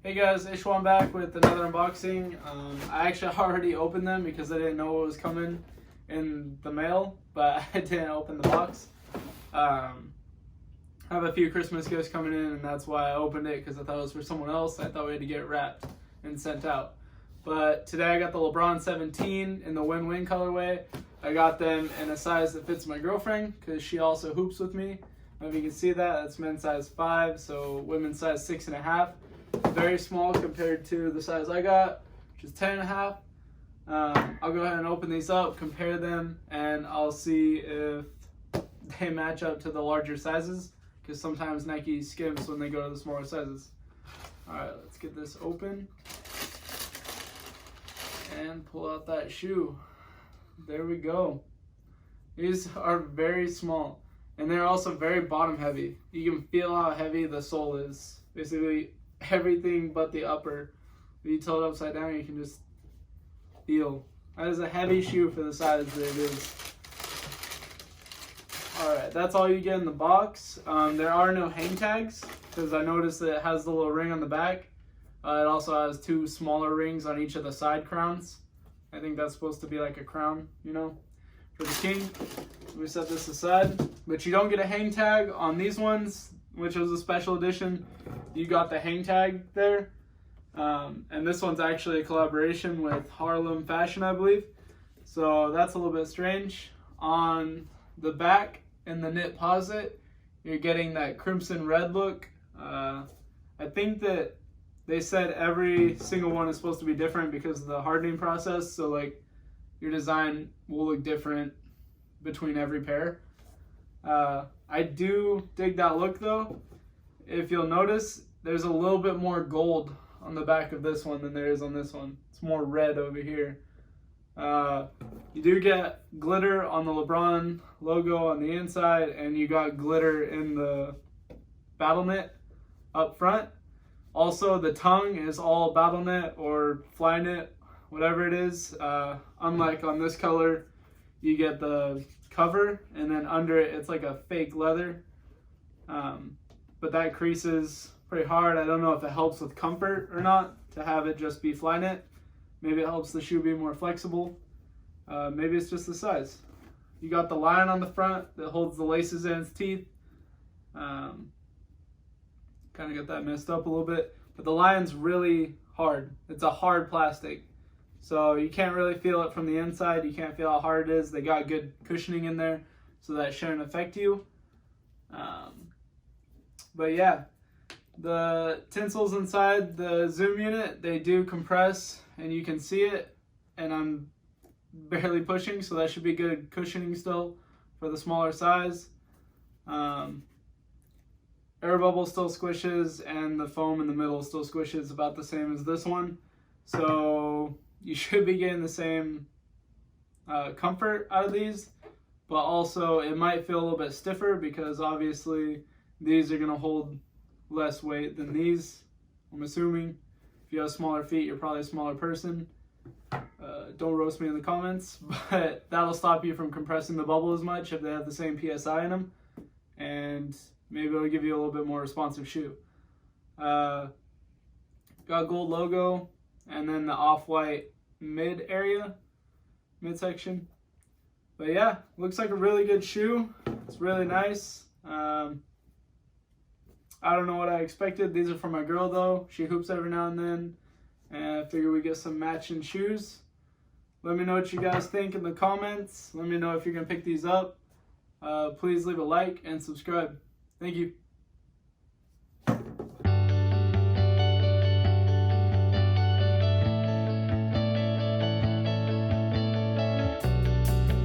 Hey guys, Ishwan back with another unboxing. I actually already opened them because I didn't know what was coming in the mail, but I didn't open the box. I have a few Christmas gifts coming in, and that's why I opened it, because I thought it was for someone else. I thought we had to get it wrapped and sent out. But today I got the Lebron 17 in the win-win colorway. I got them in a size that fits my girlfriend because she also hoops with me. If you can see that, that's men's size 5, so women's size 6.5. Very small compared to the size I got, which is 10.5. I'll go ahead and open these up, compare them, and I'll see if they match up to the larger sizes, because sometimes Nike skims when they go to the smaller sizes. Alright, let's get this open and pull out that shoe. There we go. These are very small, and they're also very bottom heavy. You can feel how heavy the sole is. Basically everything but the upper. If you tilt it upside down, you can just feel. That is a heavy shoe for the size that it is. Alright, that's all you get in the box. There are no hang tags, because I noticed that it has the little ring on the back. It also has 2 smaller rings on each of the side crowns. I think that's supposed to be like a crown, you know, for the king. We set this aside. But you don't get a hang tag on these ones, which was a special edition. You got the hang tag there. And this one's actually a collaboration with Harlem Fashion, I believe. So that's a little bit strange. On the back in the knit posit, you're getting that crimson red look. I think that they said every single one is supposed to be different because of the hardening process. So like your design will look different between every pair. I do dig that look though. If you'll notice, there's a little bit more gold on the back of this one than there is on this one. It's more red over here. You do get glitter on the Lebron logo on the inside, and you got glitter in the battle knit up front. Also, the tongue is all battle knit or fly knit, whatever it is. Unlike on this color, you get the cover, and then under it, it's like a fake leather. But that creases pretty hard. I don't know if it helps with comfort or not to have it just be fly knit. Maybe it helps the shoe be more flexible. Maybe it's just the size. You got the lion on the front that holds the laces in its teeth. Kind of got that messed up a little bit. But the lion's really hard. It's a hard plastic. So you can't really feel it from the inside. You can't feel how hard it is. They got good cushioning in there, so that shouldn't affect you. But yeah, the tinsels inside the zoom unit, they do compress, and you can see it. And I'm barely pushing, so that should be good cushioning still for the smaller size. Air bubble still squishes, and the foam in the middle still squishes about the same as this one. So you should be getting the same comfort out of these, but also it might feel a little bit stiffer because obviously these are going to hold less weight than these. I'm assuming if you have smaller feet, you're probably a smaller person. Don't roast me in the comments, but that'll stop you from compressing the bubble as much if they have the same PSI in them, and maybe it'll give you a little bit more responsive shoe. Got gold logo, and then the off-white midsection. But yeah, looks like a really good shoe. It's really nice. I don't know what I expected. These are for my girl though. She hoops every now and then, and I figure we get some matching shoes. Let me know what you guys think in the comments. Let me know if you're gonna pick these up. Please leave a like and subscribe. Thank you.